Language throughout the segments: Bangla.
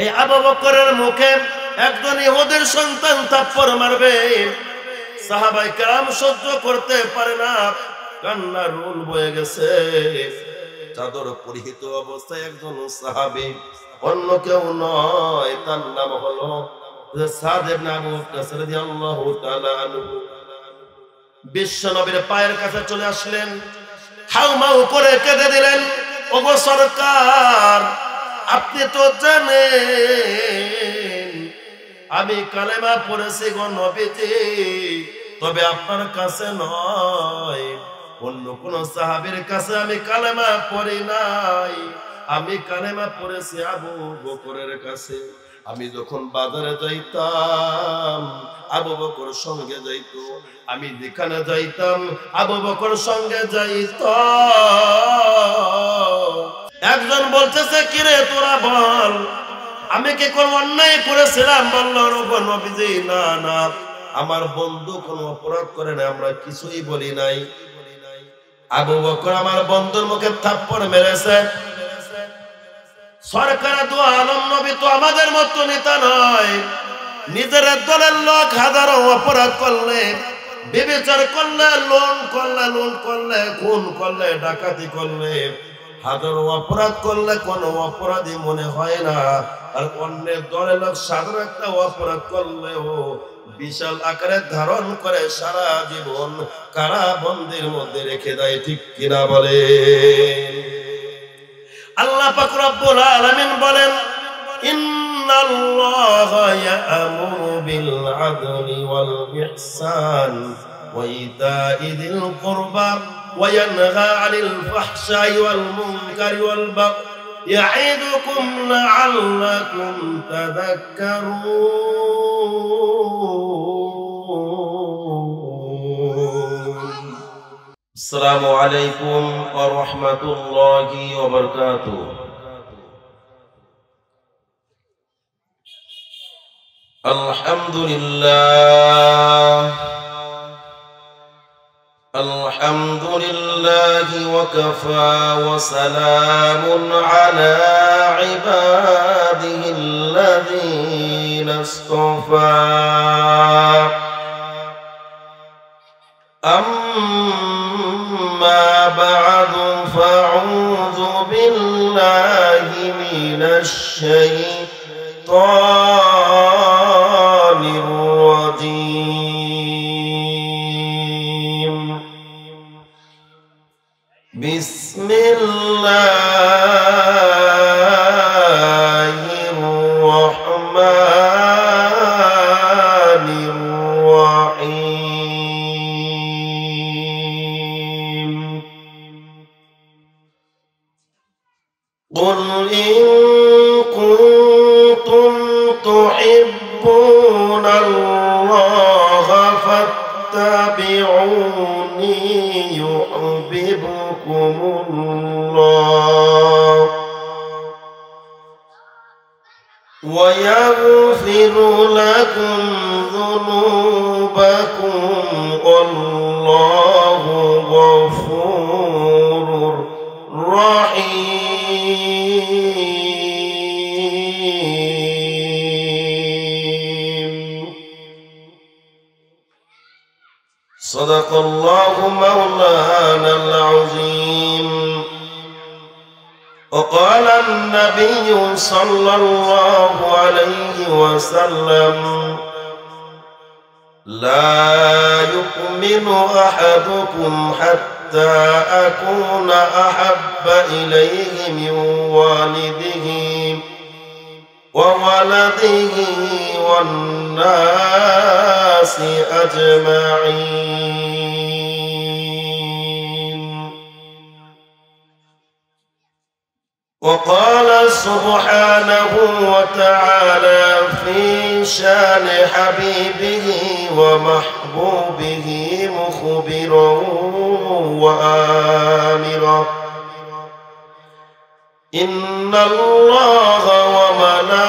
এই আবু বকরের মুখে একজন ইহুদের সন্তান থাপ্পড় মারবে, সাহাবায়ে কেরাম সহ্য করতে পারে না, কান্নার রুল বয়ে গেছে। চাদর পরিহিত অবস্থায় একজন সাহাবী, অন্য কেউ নয়, তার নাম হলো সাদ ইবনে আবু ওয়াক্কাস রাদিয়াল্লাহু তাআলা আনহু। বিশ্ব নবীর পায়ের কাছে চলে আসলেন, হাউমাউ করে কেঁদে দিলেন, ওগো সরকার, আপনি তো জানেন আমি কালেমা পড়েছি গো নবীজি, তবে আপনার কাছে নয়, অন্য কোন সাহাবীর কাছে আমি কালেমা পড়ি নাই, আমি কালেমা পড়েছি আবু বকরের কাছে। আমি যখন বাজারে যাইতাম আবু বকর সঙ্গে যাইতো, আমি যেখানে যাইতাম আবু বকর সঙ্গে যাইত। একজন বলতেছে, কিরে তোরা বল, আমি কি কোন অন্যায় করেছিলাম? বলল নবীজি, না না, আমার বন্ধু কোন অপরাধ করে না, আমরা কিছুই বলি নাই। আবু বকর আমার বন্ধুর মুখে থাপ্পড় মেরেছে। সরকার দু আলম নবী তো আমাদের মতো নেতা নয়, নিজের দলের লোক হাজারো অপরাধ করলে, বিবেচনা করলে, লোন করলে, খুন করলে, ডাকাতি করলে, হাজারো অপরাধ করলে কোনো অপরাধী মনে হয় না। আর অন্যের দলের লোক সাধারণ একটা অপরাধ করলেও বিশাল আকারে ধারণ করে সারা জীবন কারাবন্দির মধ্যে রেখে দেয়। ঠিক কিনা বলে? আল্লাহ পাক রব্বুল আলামিন বলেন, ইন্নাল্লাহা ইয়া'মুরু বিল আদলি ওয়াল ইহসান ওয়া ইতা'i যিল কুরবা ওয়া ইয়ানহা 'আনিল ফাহশা'i ওয়াল মুনকারি ওয়াল বাগই ইয়া'iদুকুম লা'আল্লাকুম তাযাক্কারুন। আসসালামু আলাইকুম ওয়া রাহমাতুল্লাহি ওয়া বারাকাতুহু। আলহামদুলিল্লাহি ওয়া কাফা ওয়া সালামুন আলা ইবাদিহিল্লাযীনা ইসতাফা। أما بعد فأعوذ بالله من الشيطان الرجيم. بسم الله الرحمن الرحيم. قل إن كنتم تحبون الله فاتبعوني يحببكم الله ويغفر لكم ذنوبكم والله غفور رحيم. صدق الله مولانا العظيم. وقال النبي صلى الله عليه وسلم: لا يؤمن أحدكم حتى أكون أحب إليه من والده وولده والناس أجمعين. وقال سبحانه وتعالى في شان حبيبه ومحبوبه مخبرا وآمرا: إن الله وملائكته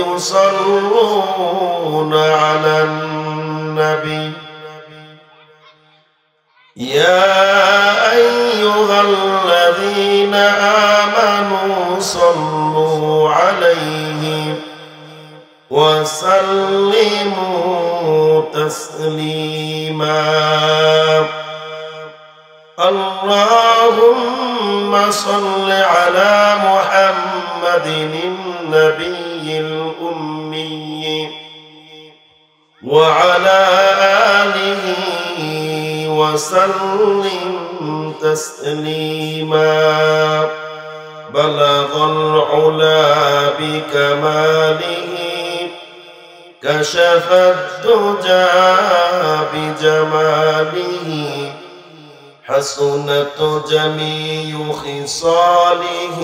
يصلون على النبي يا أيها الذين آمنوا صلوا عليه وسلموا تسليما اللهم صل على محمد النبي الأمي وعلى آله وسلم تسليما بلغ العلا بكماله كشف الدجى بجماله حسنت جميع خصاله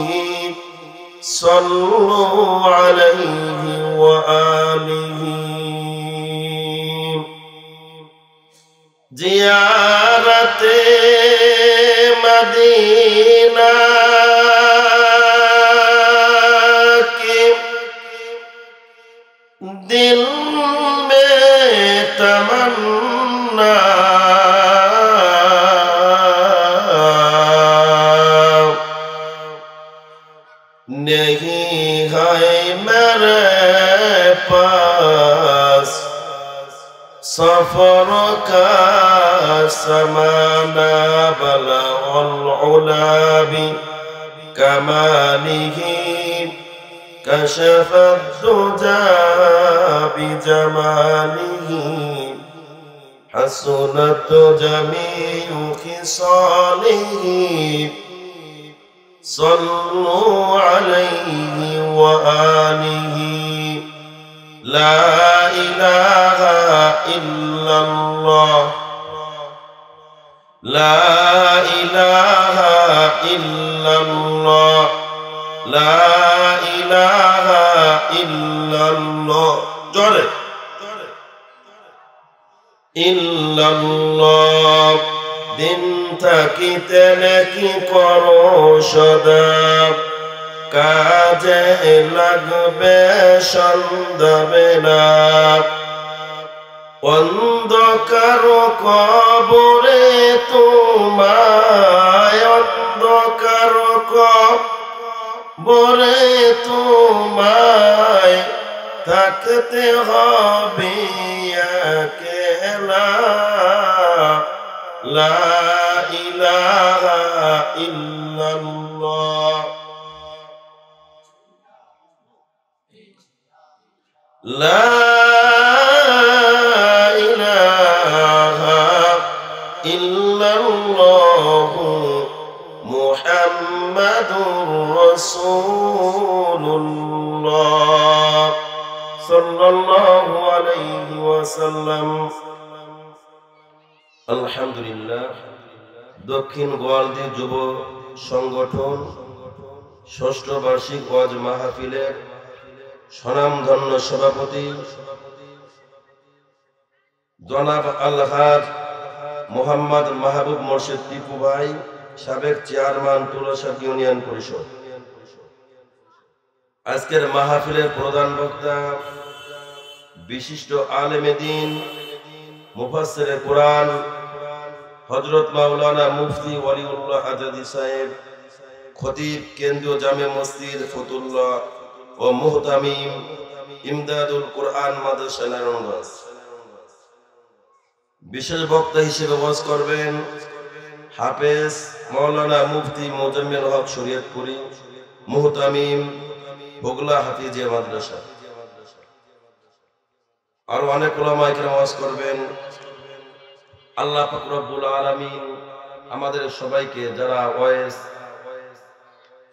صلوا عليه وآله زيارة مدينة की दिल में तमन्ना नहीं है मेरे पास सफर का समाना बलगल उला بكماله كشف الدجى بجماله حسنت جميع خصاله صلوا عليه وآله لا إله إلا الله لا إله إلا الله لا إله إلا الله جوري إلا الله दिन থাকিতে নাকি করো সদা কাজে লাগবে সন্দেবে না অন্ধকার কবরে তোমায় অন্ধকার কবরে তোমায় থাকতে হবে একলা লা ইলাহা ইল্লাল্লাহ লা মুহাম্মাদুর রাসূলুল্লাহ সাল্লাল্লাহু আলাইহি ওয়াসাল্লাম আলহামদুলিল্লাহ দক্ষিণ গোয়ালদি যুব সংগঠন ষষ্ঠ বার্ষিক ওয়াজ মাহফিলের স্বনামধন্য সভাপতি জনাব আলহাজ মোহাম্মদ মাহবুব মোর্শেদ টিপু ভাই সাবেক চেয়ারম্যান তুলসা ইউনিয়ন পরিষদ আজকের মাহফিলের প্রধান বক্তা বিশিষ্ট আলেমে দ্বীন মুফাসসিরে কুরআন হযরত মাওলানা মুফতি ওয়ালিউল্লাহ আজাদি সাহেব খতিব কেন্দ্রীয় জামে মসজিদ ফতুল্লাহ ও মুহতামিম ইমদাদুল কুরআন মাদ্রাসা নারায়ণগঞ্জ বিশেষ বক্তা হিসেবে ওয়াজ করবেন হাফেজ মাওলানা মুফতি মোজাম্মেল হক শরীয়তপুরী মুহতামিম বগুলা হাফিজিয়া মাদ্রাসা আর অনেক উলামা ইকরাম ওয়াজ করবেন আল্লাহ পাক রব্বুল আলামিন আমাদের সবাইকে যারা ওয়াজ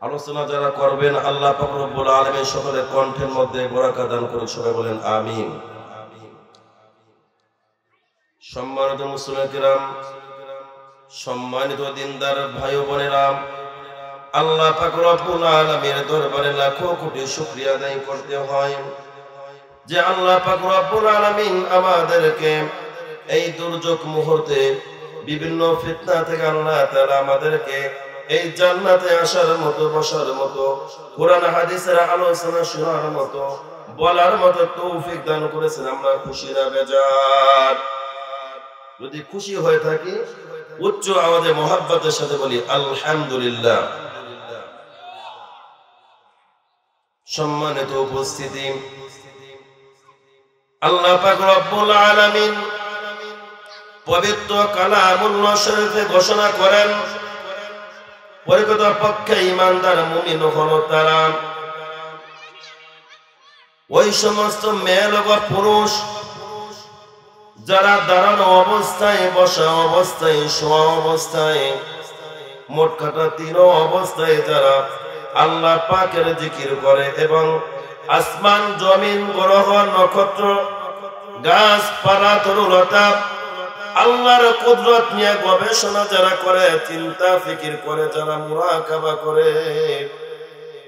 আলোচনা যারা করবেন আল্লাহ পাক রব্বুল আলামিন সকলের কণ্ঠের মধ্যে বরাকা দান করুন সবাই বলেন আমিন সম্মানিত মুসলিম কিরাম সম্মানিত দিনদার ভাই ও বোনেরা আল্লাহ পাক রব্বুল আলামিনের দরবারে লাখো কোটি শুকরিয়া আদায় করতে হয় যে আল্লাহ পাক রব্বুল আলামিন আমাদেরকে এই দুর্যোগ মুহূর্তে বিভিন্ন ফিতনা থেকে আল্লাহ তাআলা আমাদেরকে এই জান্নাতে আসার মতো বসার মতো কোরআন হাদিসের আলোচনা শোনার মতো বলার মতো তৌফিক দান করেছেন আমরা খুশি না বেজার যদি খুশি হয়ে থাকি উচ্চ আওয়াজে মোহাব্বতের সাথে বলি আলহামদুলিল্লাহ সম্মানিত উপস্থিতি, আল্লাহ পাক রব্বুল আলামিন পবিত্র কালামুল্লাহ শরীফে ঘোষণা করেন, প্রকৃতপক্ষে ঈমানদার মুমিন হলো তারা ওই সমস্ত মেয়ে লোক পুরুষ যারা দাঁড়ানো অবস্থায়, বসা অবস্থায়, শোয়া অবস্থায়, মোট কথা তিন অবস্থায় যারা আল্লাহ পাকের জিকির করে এবং আসমান, জমিন, গ্রহ, নক্ষত্র, গাছপালা, তরুলতা আল্লাহর কুদরত নিয়ে গবেষণা যারা করে, চিন্তা ফিকির করে, যারা মুরাকাবা করে,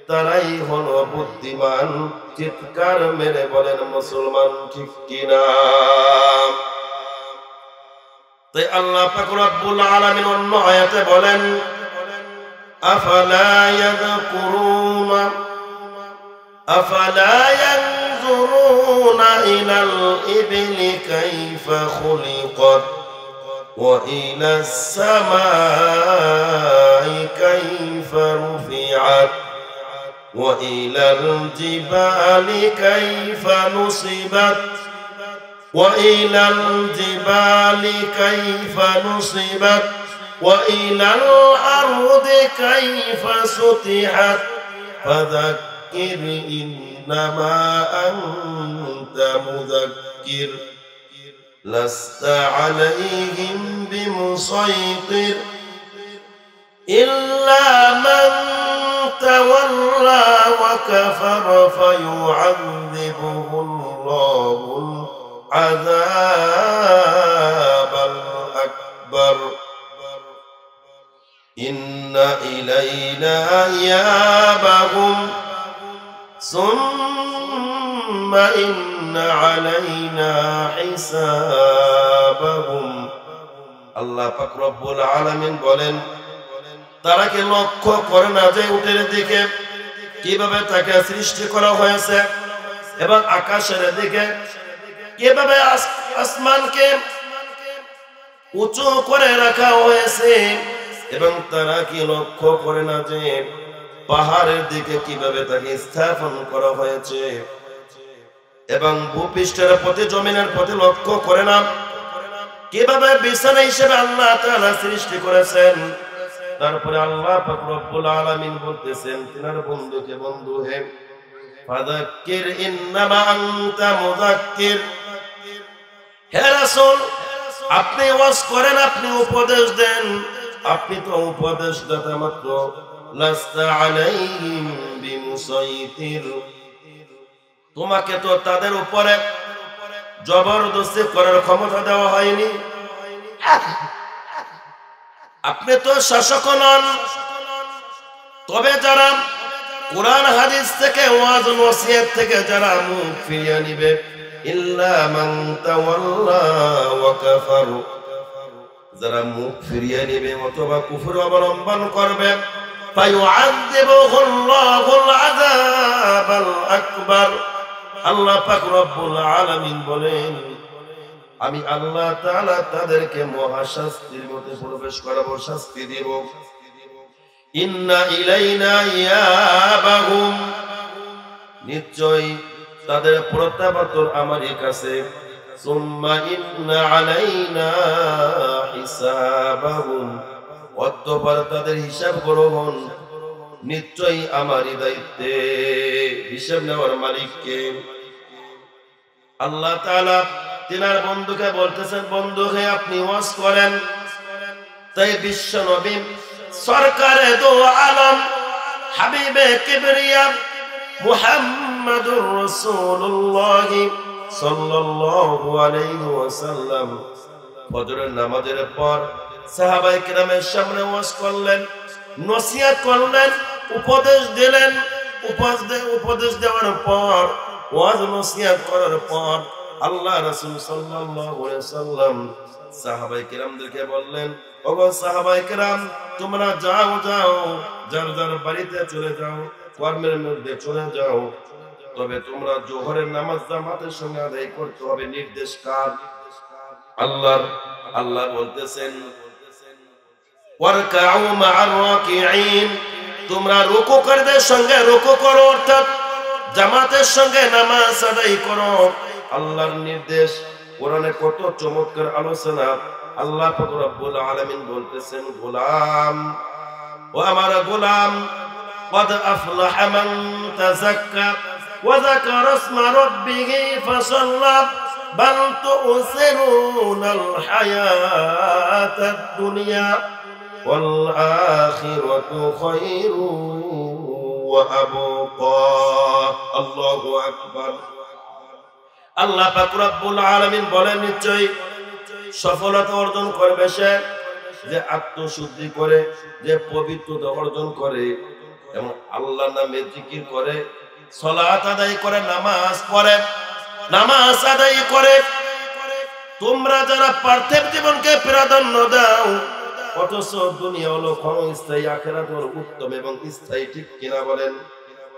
তারাই হলো বুদ্ধিমান। চিৎকার মেরে বলেন মুসলমান ঠিক কিনা? তাই আল্লাহ পাক রব্বুল আলামিন অন্য আয়াতে বলেন, আফালা ইয়াযকুরুনা আফালা ইয়ানজুরুনা ইলাল ইবলি কাইফা খুলিকাত ওয়া ইলাস সামাই কাইফা রুফিআত ওয়া ইলাল জিবালি কাইফা নুসিবাত وإلى الجبال كيف نصبت وإلى الأرض كيف سطحت فذكر إنما أنت مذكر لست عليهم بمسيطر إلا من تولى وكفر فيعذبه الله العذاب الأكبر إن إلينا إيابهم ثم إن علينا حسابهم আল্লাহ পাক রব্বুল আলামিন বলেন, তারা কি লক্ষ্য করে না যে উটের দিকে কিভাবে তাকে সৃষ্টি করা হয়েছে এবং আকাশের দিকে কিভাবে আসমানকে উঁচু করে রাখা হয়েছে, এবং তারা কি লক্ষ্য করে না যে পাহাড়ের দিকে কিভাবে তাকে স্থাপন করা হয়েছে, এবং ভূপৃষ্ঠের প্রতি, জমিনের প্রতি লক্ষ্য করে না কিভাবে বিছানা হিসেবে আল্লাহ তাআলা সৃষ্টি করেছেন। তারপরে আল্লাহ পাক রব্বুল আলামিন বলতেছেন তিনার বন্ধুকে, বন্ধু হে ফাযাক্কির ইন্নামা আনতা মুযাক্কির, হে রাসূল আপনি ওয়াজ করেন, আপনি উপদেশ দেন, আপনি তো উপদেশদাতা মাত্র। লাস্তা আলাইহিম বিমুসাইতির, তোমাকে তো তাদের উপরে জবরদস্তি করার ক্ষমতা দেওয়া হয়নি, আপনি তো শাসক নন। তবে যারা কোরআন হাদিস থেকে, ওয়াজ নসিহত থেকে যারা মুখ ফিরিয়ে নিবে, ইল্লা মান তাওয়াল্লা ওয়া কাফার, যারা মুখ ফিরিয়ে নিবে অথবা কুফর অবলম্বন করবে, ফায়ুআযিবুহুল্লাহুল আযাবাল আকবার, আল্লাহ পাক রব্বুল আলামিন বলেন আমি আল্লাহ তাআলা তাদেরকে মহাশাস্তির মধ্যে প্রবেশ করাবো, শাস্তি দেব। ইন্না ইলাইনা ইয়াবাহুম, নিশ্চয় তাদের প্রত্যাবর্তন আমারই কাছে। সুম্মা ইন্না আলাইনা হিসাবাহুম, অতঃপর তাদের হিসাব গ্রহণ নিশ্চয়ই আমারই দায়িত্বে। হিসাব নেওয়ার মালিককে আল্লাহ তাআলা তিনার বন্ধুকে বলতেছেন, বন্ধু হে আপনি ওয়াজ করেন। তাই বিশ্ব নবী সরকারে দো আলম হাবিবে কিবরিয়া মুহাম্মাদুর রাসূলুল্লাহ সাল্লাল্লাহু আলাইহি ওয়াসাল্লাম ফজরের নামাজের পর সাহাবায়ে কিরামের সামনে ওয়াজ করলেন, নসিহত করলেন, উপদেশ দিলেন। উপদেশ দেওয়ার পর, ওয়াজ নসিহত করার পর আল্লাহ রাসূল সাল্লাল্লাহু আলাইহি ওয়াসাল্লাম সাহাবায়ে কিরামদেরকে বললেন, ওগো সাহাবায়ে কিরাম তোমরা যাও যাও, যার যার বাড়িতে চলে যাও, কর্মের মধ্যে চলে যাও। তবে তোমরা জোহরের নামাজ জামাতের সঙ্গে আদায় করতে হবে। নির্দেশ কার? আল্লাহর। আল্লাহ বলতেছেন ওয়ারকাউ মা'আর রাকিঈন, তোমরা রুকুকারীদের সঙ্গে রুকু করো, অর্থাৎ জামাতের সঙ্গে নামাজ আদায় করো। আল্লাহর নির্দেশ, কোরআনে কত চমৎকার আলোচনা। আল্লাহ পাক রব্বুল আলামিন বলতেছেন, গোলাম, ও আমার গোলাম, قد أفلح من تزكى وذكر اسم ربه فصلى بل تؤثرون الحياة الدنيا والآخرة خير وأبقى الله أكبر। আল্লাহ পাক রব্বুল আলামিন বলেন, নিশ্চয়ই সফলতা অর্জন করবে সে যে আত্মশুদ্ধি করে, যে পবিত্রতা অর্জন করে এবং আল্লাহর নামে জিকির করে, সালাত আদায় করে, নামাজ পড়ে, নামাজ আদায় করে। তোমরা যারা পার্থিব জীবনকে প্রাধান্য দাও অথচ দুনিয়া হলো ক্ষণস্থায়ী, আখিরাত হলো উত্তম এবং স্থায়ী, ঠিক কিনা বলেন?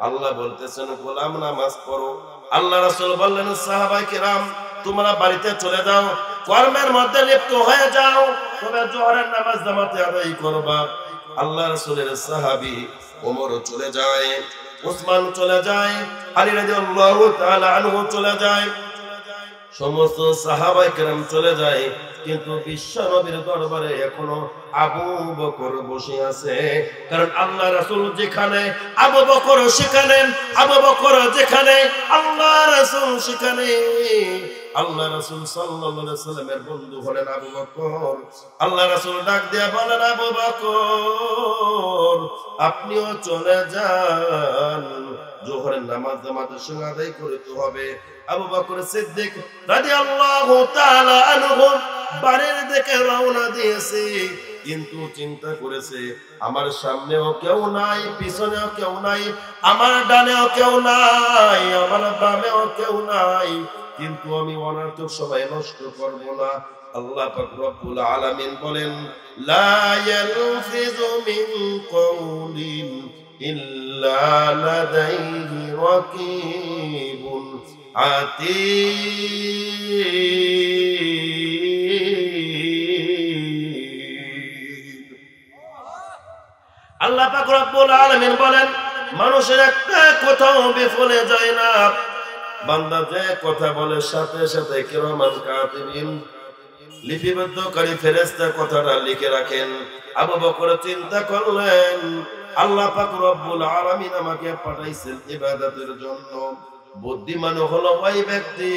আল্লাহ বলতেছেন, গোলাম নামাজ পড়ো। আল্লাহ রাসূল বললেন, সাহাবায়ে কেরাম তোমরা বাড়িতে চলে যাও, কর্মের মধ্যে লিপ্ত হয়ে যাও, তবে জোহরের নামাজ জামাতে আদায় করবা। আল্লাহ রাসূলের সাহাবী ওমর চলে যায়, উসমান চলে যায়, আলী রাদিয়াল্লাহু তাআলা আনহু চলে যায়, সমস্ত সাহাবায়ে কেরাম চলে যায়, কিন্তু বিশ্ব নবীর দরবারে এখনো আবু বকর বসে আছে। কারণ আল্লাহ রাসূল যেখানে আবু বকর সেখানে, আবু বকর যেখানে আল্লাহ রাসূল সেখানে। আল্লাহ রাসূল সাল্লাল্লাহু আলাইহি ওয়াসাল্লামের বন্ধু হলেন আবু বকর। আল্লাহ রাসূল ডাক দিয়ে বলেন, আবু বকর আপনিও চলে যান, জোহরের নামাজ জামাতের সঙ্গে আদায় করতে হবে। আবু বকর সিদ্দিক রাদিয়াল্লাহু তাআলা আনহু বাড়ির দিকে রওনা দিয়েছে, কিন্তু চিন্তা করেছে আমার সামনেও কেউ নাই, পিছনেও কেউ নাই, আমার ডানেও কেউ নাই, আমার বামেও কেউ নাই, কিন্তু আমি অনর্থক সময় নষ্ট করব না। আল্লাহ পাক রব্বুল আলামিন বলেন, লা ইয়ালফিযু মিন কওলিন ইল্লা লাদাইহি রাকীবুন আতীদ। আল্লাহ পাক রব্বুল আলামিন বলেন, মানুষের একটা কথাও বিফলে যায় না, বান্দা যে কথা বলে সাথে সাথে কিরামান কাতিবিন লিপিবদ্ধকারী ফেরেশতা কথাটা লিখে রাখেন। আবু বকর চিন্তা করলেন, আল্লাহ পাক রব্বুল আলামিন আমাকে পাঠাইছেন ইবাদতের জন্য। বুদ্ধিমান হলো ওই ব্যক্তি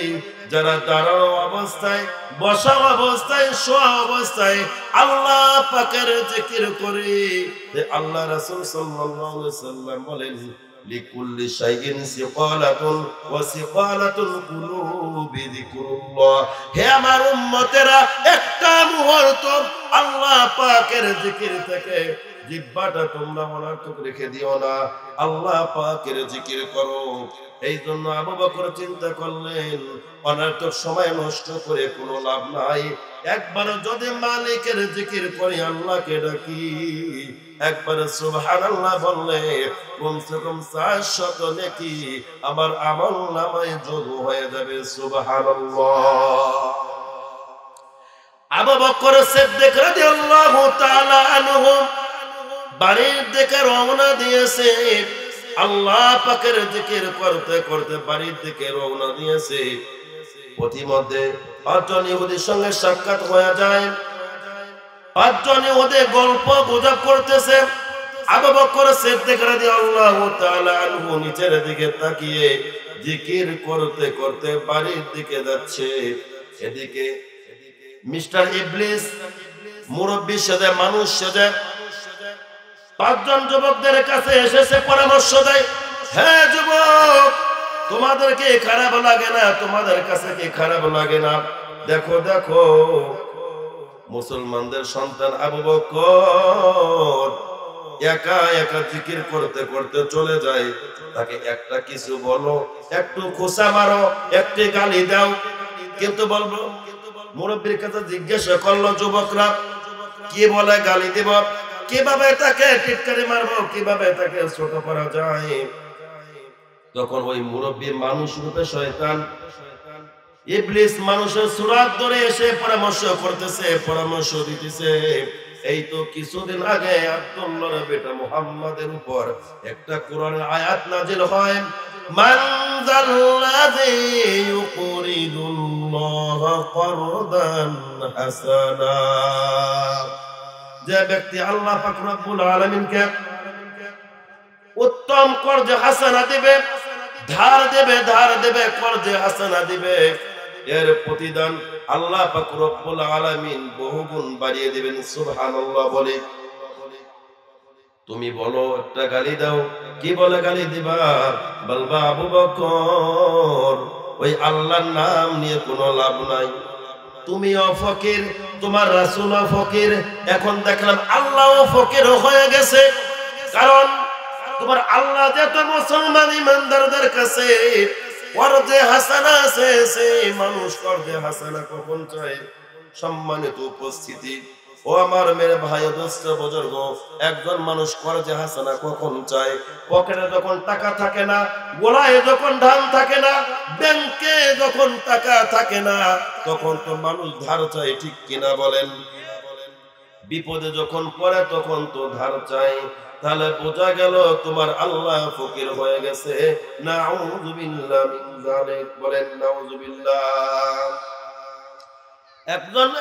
যারা দাঁড়ানো অবস্থায়, বসা অবস্থায়, শোয়া অবস্থায় আল্লাহ পাকের জিকির করে। আল্লাহ রাসূল সাল্লাল্লাহু আলাইহি ওয়াসাল্লাম বলেন, লিকুল্লি শাইইন সিকালাতুন ওয়া সিকালাতুল কুলুবি যিকরুল্লাহ। হে আমার উম্মতেরা, একটা মুহূর্ত আল্লাহ পাকের জিকির থেকে জিহ্বাটা তোমরা অনর্থক রেখে দিও না, আল্লাহ পাকের জিকির করো। এই জন্য আবু বকর চিন্তা করলেন, অনর্থক সময় নষ্ট করে কোনো লাভ নাই, একবার যদি মালিকের জিকির করি, আল্লাহকে ডাকি, একবার সুবহানাল্লাহ বললে কমসে কম 400 নেকি আমার আমল নামায় যোগ হয়ে যাবে। সুবহানাল্লাহ। আবু বকর সিদ্দিক রাদিয়াল্লাহু তাআলা আনহু বাড়ির দিকে রওনা দিয়েছে, আল্লাহ পাকের জিকির করতে করতে বাড়ির দিকে রওনা দিয়েছে। পথিমধ্যে 5 জন ইহুদির সঙ্গে সাক্ষাৎ হয়ে যায়। 5 জন ইহুদি গল্প গুজব করতেছে। আবু বকর সিদ্দিক রাদিয়াল্লাহু তাআলা আনহু নিচের দিকে তাকিয়ে জিকির করতে করতে বাড়ির দিকে যাচ্ছে। এদিকে মিস্টার ইবলিস মুরব্বি সেজে, মানুষ সেজে 5 জন যুবকদের কাছে এসেছে, পরামর্শ দেয়, হ্যাঁ যুবক, তোমাদেরকে খারাপ লাগে না? তোমাদের কাছে কি খারাপ লাগে না? দেখো দেখো, মুসলমানদের সন্তান আবু বকর একা একা জিকির করতে করতে চলে যায়। তাকে একটা কিছু বলো, একটু খোঁচা মারো, একটি গালি দাও, কিন্তু বলবো। মুরব্বির কাছে জিজ্ঞাসা করলো যুবকরা, কি বলে গালি দিব, কিভাবে তাকে টিটকারি মারবো, কিভাবে তাকে ছোট করা যায়? তখন ওই মুরব্বি মানুষ রূপে শয়তান ইবলিস মানুষের সুরাত ধরে এসে পরামর্শ করতেছে, পরামর্শ দিতেছে। এই তো কিছুদিন আগে আব্দুল্লাহর বেটা মুহাম্মাদের উপর একটা কোরআনের আয়াত নাজিল হয়। মান যাল্লাযী ইউকরিদুল্লাহ করদান হাসানা, যে ব্যক্তি আল্লাহ পাক রব্বুল আলামিনকে উত্তম কর্জে হাসানা দিবে, ধার দেবে কর্জে হাসানা দিবে, এর প্রতিদান আল্লাহ পাক রব্বুল আলামিন বহুগুণ বাড়িয়ে দিবেন। সুবহানাল্লাহ। বলে তুমি বলো একটা গালি দাও, কি বলে গালি দিবা? বলবা আবু বকর, ওই আল্লাহর নাম নিয়ে কোনো লাভ নাই, তুমিও ফকির, তোমার রাসূলও ফকির, এখন দেখলাম আল্লাহও ফকির হয়ে গেছে। কারণ তোমার আল্লাহ যে তো মুসলমান ইমানদারদের কাছে কর্জে হাসানা আছে, সেই মানুষ কর্জে হাসানা কখন চায়? সম্মানিত উপস্থিতি, ও আমার মেরে ভাই দোস্ত বুজুর্গ, একজন মানুষ কর্জে হাসানা কখন চায়? পকেটে যখন টাকা থাকে না, গোলায় যখন ধান থাকে না, ব্যাংকে যখন টাকা থাকে না, তখন তো মানুষ ধার চায়, ঠিক কিনা বলেন? বিপদে যখন পড়ে তখন তো ধার চায়। তাহলে বোঝা গেল তোমার আল্লাহ ফকির হয়ে গেছে। নাউযুবিল্লাহ মিন যালিক, বলেন নাউযুবিল্লাহ।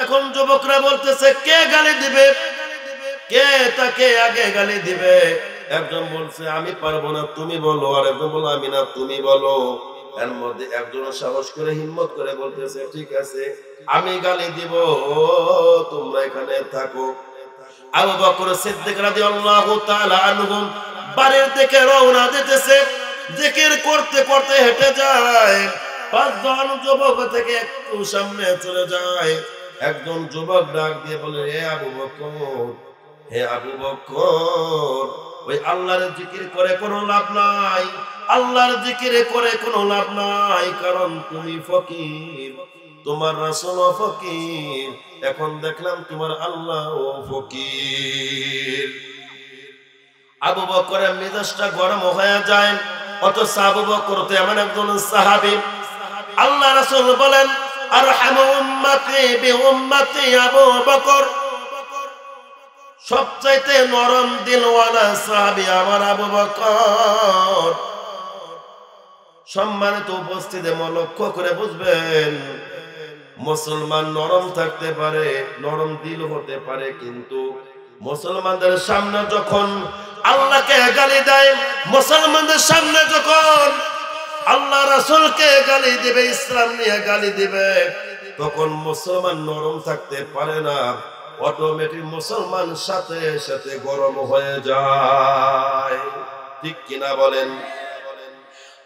এখন যুবকরা বলতেছে কে গালি দিবে, কে তাকে আগে গালি দিবে? একজন বলছে আমি পারবো না, তুমি বলো। আর একজন বলো আমি না, তুমি বলো। এর মধ্যে একজন সাহস করে হিম্মত করে বলতেছে ঠিক আছে আমি গালি দিব, তোমরা এখানে থাকো। আবু বকর সিদ্দিক রাদিয়াল্লাহু তাআলা আনহু বাড়ির দিকে রওনা দিতেছে, জিকির করতে করতে হেঁটে যায়। পাঁচজন যুবক থেকে একটু সামনে চলে যায়। একজন যুবক ডাক দিয়ে বলে হে আবু বকর, হে আবু বকর, ওই আল্লাহর জিকির করে কোনো লাভ নাই, আল্লাহর জিকিরে করে কোনো লাভ নাই, কারণ তুমি ফকির, তোমার রাসূলও ফকির, এখন দেখলাম তোমার আল্লাহও ফকির। আবু বকরের মেজাজটা গরম হয়ে যায়। অথচ আবু বকর তো এমন একজন সাহাবী, আল্লাহ রাসূল বলেন আরহামু উম্মতি বিউম্মতি আবু বকর, সবচাইতে নরম দিলওয়ালা সাহাবী আমার আবু বকর। সম্মানিত উপস্থিতি, লক্ষ্য করে বুঝবেন, মুসলমান নরম থাকতে পারে, নরম দিল হতে পারে, কিন্তু মুসলমানদের সামনে যখন আল্লাহকে গালি দেয়, মুসলমানদের সামনে যখন আল্লাহ রাসূলকে গালি দিবে, ইসলাম নিয়ে গালি দিবে, তখন মুসলমান নরম থাকতে পারে না, অটোমেটিক মুসলমান সাথে সাথে গরম হয়ে যায়, ঠিক কিনা বলেন?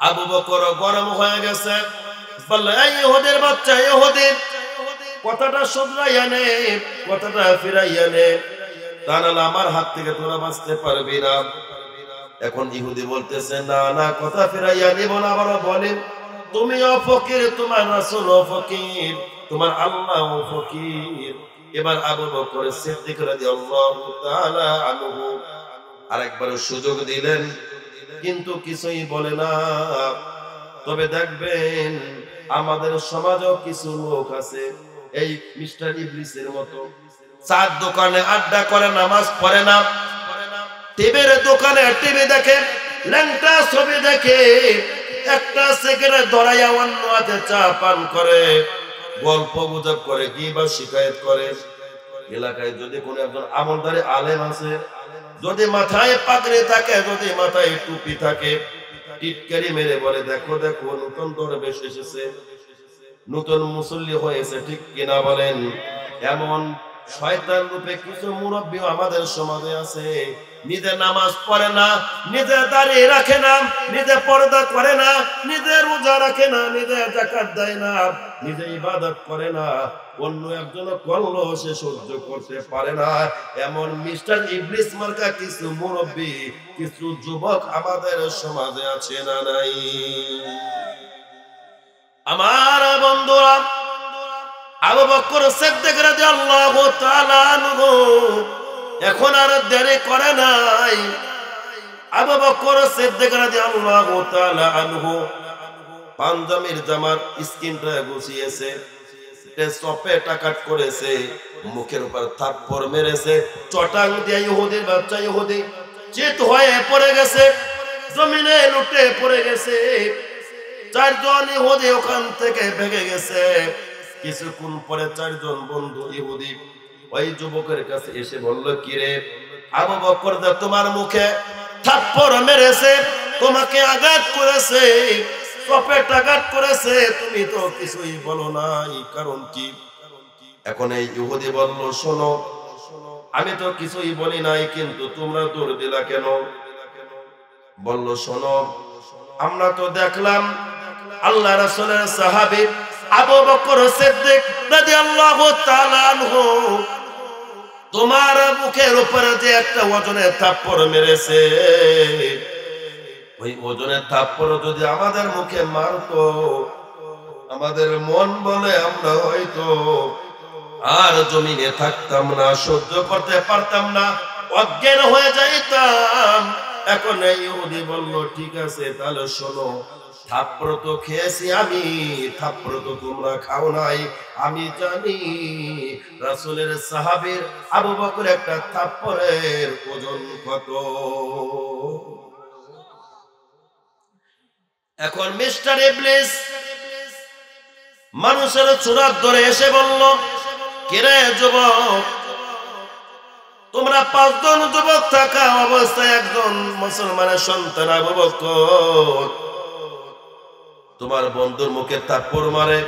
আবু বকর গরম হয়ে গেছে, বলল এই ইহুদের বাচ্চা, ইহুদি, কথাটা শুধরাইয়া নে, কথাটা ফিরাইয়া নে, তা নাহলে আমার হাত থেকে তোরা বাঁচতে পারবি না। এখন ইহুদি বলতেছে না না, কথা ফিরাইয়া নিব না। আবারও বলেন তুমিও ফকির, তোমার রাসূলও ফকির, তোমার আল্লাহও ফকির। এবার আবু বকর সিদ্দিক রাদিয়াল্লাহু তাআলা আনহু আরেকবার সুযোগ দিলেন, কিন্তু কিছুই বলে না। তবে দেখবেন আমাদের সমাজেও কিছু লোক আছে এই মিস্টার ইবলিসের মতো, চার দোকানে আড্ডা করে, নামাজ পড়ে না, টিভির দোকানে টিভি দেখে, ল্যাংটা ছবি দেখে, একটা সিগারেট ধরাইয়া অন্য হাতে চা পান করে, গল্প গুজব করে, কিংবা শিকায়ত করে। এলাকায় যদি কোনো একজন আমলদারি আলেম আছে, যদি মাথায় পাগড়ি থাকে, যদি মাথায় টুপি থাকে, টিটকারি মেরে বলে দেখো দেখো নতুন দরবেশ এসেছে, নতুন মুসল্লি হয়েছে, ঠিক কিনা বলেন? এমন শয়তান রূপে কিছু মুরব্বী আমাদের সমাজে আছে, নিজে নামাজ পড়ে না, নিজে দাড়ি রাখে না, নিজে পর্দা করে না, নিজে রোজা রাখে না, নিজে যাকাত দেয় না, নিজে ইবাদত করে না, অন্য একজন করলো সে সহ্য করতে পারে না। এমন মিস্টার ইবলিস মার্কা কিছু মুরব্বী, কিছু যুবক আমাদের সমাজে আছে না নাই? আমার বন্ধুরা, আবু বকর সিদ্দিক রাদিয়াল্লাহু তাআলা আনহু এখন আর দেরি করে নাই। আবু বকর সিদ্দিক রাদিয়াল্লাহু তাআলা আনহু পাঞ্জাবির জামার স্কিনটা গুছিয়েছে, চপে টাকাট করেছে, মুখের উপর থাপ্পড় মেরেছে, চটাং দিয়ে ইহুদির বাচ্চা ইহুদি চিত হয়ে পড়ে গেছে। জমিনে লুটে পড়ে গেছে। চারজন ইহুদি ওখান থেকে ভেগে গেছে। কিছুক্ষণ পরে চারজন বন্ধু ইহুদি ওই যুবকের কাছে এসে বলল, কিরে আবু বকর, তোমার মুখে থাপ্পড় মেরেছে, তোমাকে আঘাত করেছে, চপেট আঘাত করেছে, তুমি তো কিছুই বলো নাই, কারণ কি? এখন এই ইহুদি বলল, শোনো, আমি তো কিছুই বলি নাই, কিন্তু তোমরা দৌড় দিলা কেন? বলল, শোনো, আমরা তো দেখলাম আল্লাহ রাসূলের সাহাবী আবু বকর সিদ্দিক রাদিয়াল্লাহু তাআলা আনহু তোমার মুখের উপরে যে একটা ওজনের থাপ্পড় মেরেছে, ওই ওজনের থাপ্পড় যদি আমাদের মুখে মারতো, আমাদের মন বলে আমরা হয়তো আর জমিনে থাকতাম না, সহ্য করতে পারতাম না, অজ্ঞান হয়ে যাইতাম। এখন ইহুদি বলল, ঠিক আছে, তাহলে শোনো, থাপ্পড় তো খেয়েছি আমি, থাপ্পড় তো তোমরা খাও নাই। আমি জানি রাসূলের সাহাবীর আবু বকর একটা থাপ্পড়ের ওজন কত। এখন মিস্টার ইবলিস মানুষের চূড়ার ধরে এসে বলল, কিরে যুবক, তোমরা 5 জন যুবক থাকা অবস্থায় একজন মুসলমানের সন্তান আবু বকর তোমার বন্ধুর মুখে থাপ্পড় মারে,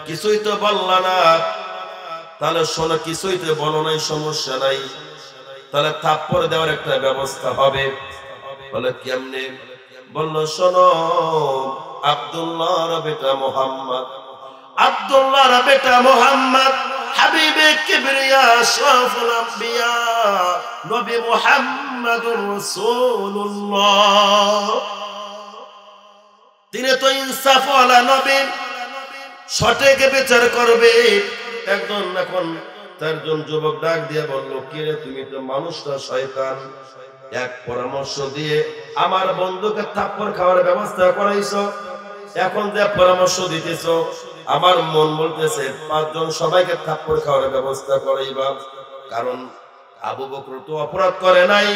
কিছুই তো বললা না। তাহলে শোনো, কিছুই তো বলো নাই, সমস্যা নাই, তাহলে থাপ্পড় দেওয়ার একটা ব্যবস্থা হবে। বলে কেমনে? বলল, শোনো, আব্দুল্লাহর বেটা মুহাম্মদ, আব্দুল্লাহর বেটা মুহাম্মদ হাবিবে কিবরিয়া আশরাফুল আম্বিয়া নবী মুহাম্মদুর রাসূলুল্লাহ, তিনি তো ইনসাফওয়ালা নবী, সঠিক বিচার করবে। একজন এখন 4 জন যুবক ডাক দিয়ে বলল, কিরে তুমি তো মানুষটা শয়তান, এক পরামর্শ দিয়ে আমার বন্ধুকে থাপ্পড় খাওয়ার ব্যবস্থা করাইছো, এখন যে পরামর্শ দিতেছো, আমার মন বলতেছে 5 জন সবাইকে থাপ্পড় খাওয়ার ব্যবস্থা করাইবা। কারণ আবু বকর তো অপরাধ করে নাই,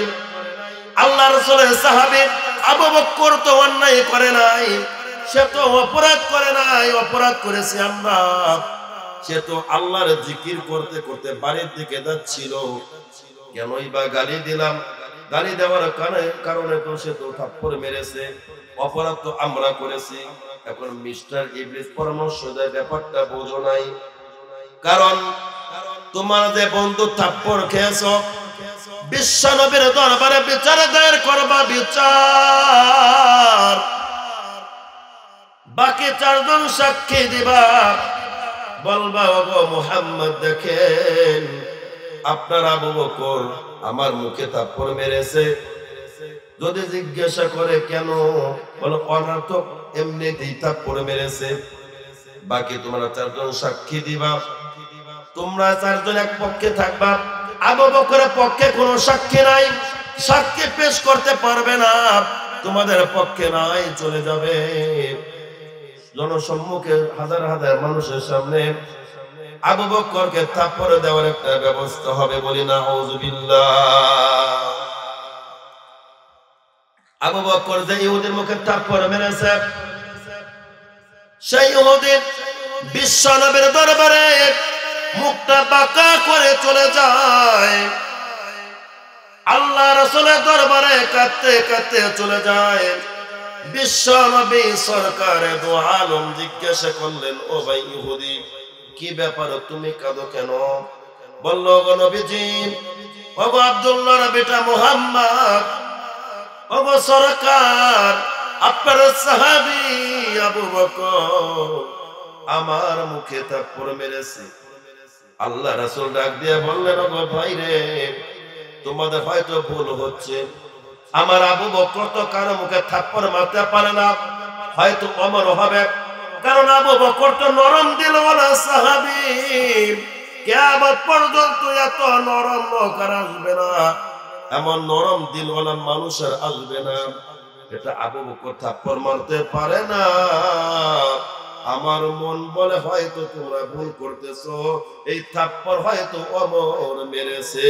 আল্লাহ রাসূলের সাহাবী আবু বকর তো অন্যায় করে নাই, সে তো অপরাধ করে নাই, অপরাধ করেছি আমরা। সে তো আল্লাহর জিকির করতে করতে বাড়ির দিকে যাচ্ছিল, কেনই বা গালি দিলাম? গালি দেওয়ার কারণে তো সে তো থাপ্পড় মেরেছে, অপরাধ তো আমরা করেছি। এখন মিস্টার ইবলিস পরামর্শ দেয়, ব্যাপারটা বোঝো নাই, কারণ তোমার যে বন্ধু থাপ্পড় খেয়েছো, বিশ্ব নবীর দরবারে বিচার দায়ের করবা, বিচার। বাকি 4 জন সাক্ষী দিবা, বলবা, ওগো মুহাম্মদ, দেখেন আপনার আবু বকর আমার মুখে থাপ্পড় মেরেছে। যদি জিজ্ঞাসা করে কেন, বলো অনার্থক, এমনিতেই থাপ্পড় মেরেছে। বাকি তোমরা 4 জন সাক্ষী দিবা, তোমরা 4 জন এক পক্ষে থাকবা। আবু বকরের পক্ষে কোনো সাক্ষী নাই, সাক্ষী পেশ করতে পারবে না, তোমাদের পক্ষে নাই, চলে যাবে। জনসম্মুখে হাজার হাজার মানুষের সামনে আবু বকরকে থাপ্পড় দেওয়ার একটা ব্যবস্থা হবে, বলি না আউযুবিল্লাহ। আবু বকর যে ইহুদির মুখে থাপ্পড় মেরেছে, সেই ইহুদি বিশ্ব নবীর দরবারে মুখটা বাঁকা করে চলে যায়, আল্লাহ রাসূলের দরবারে কাঁদতে কাঁদতে চলে যায়। বিশ্ব নবী সরকারে দু আলম জিজ্ঞাসা করলেন, ও ভাই ইহুদি, কি ব্যাপার, তুমি কাঁদো কেন? বলল, গো নবীজি, ওগো আব্দুল্লাহর বেটা মুহাম্মদ, ওগো সরকার, আপনার সাহাবী আবু বকর আমার মুখে থাপ্পড় মেরেছে। আল্লাহ রাসূল ডাক দিয়ে বললেন, ওগো ভাই রে, তোমাদের হয়তো ভুল হচ্ছে, আমার আবু বকর তো কারো মুখে থাপ্পড় মারতে পারে না, হয়তো অমর হবে, কারণ আবু বকর তো নরম দিলওয়ালা সাহাবী, কিয়ামত পর্যন্ত এত নরম লোক আর আসবে না, এমন নরম দিলওয়ালা মানুষ আর আসবে না। এটা আবু বকর থাপ্পড় মারতে পারে না। আমার মন বলে হয়তো তোমরা ভুল করতেছো, এই থাপ্পড় হয়তো অমর মেরেছে।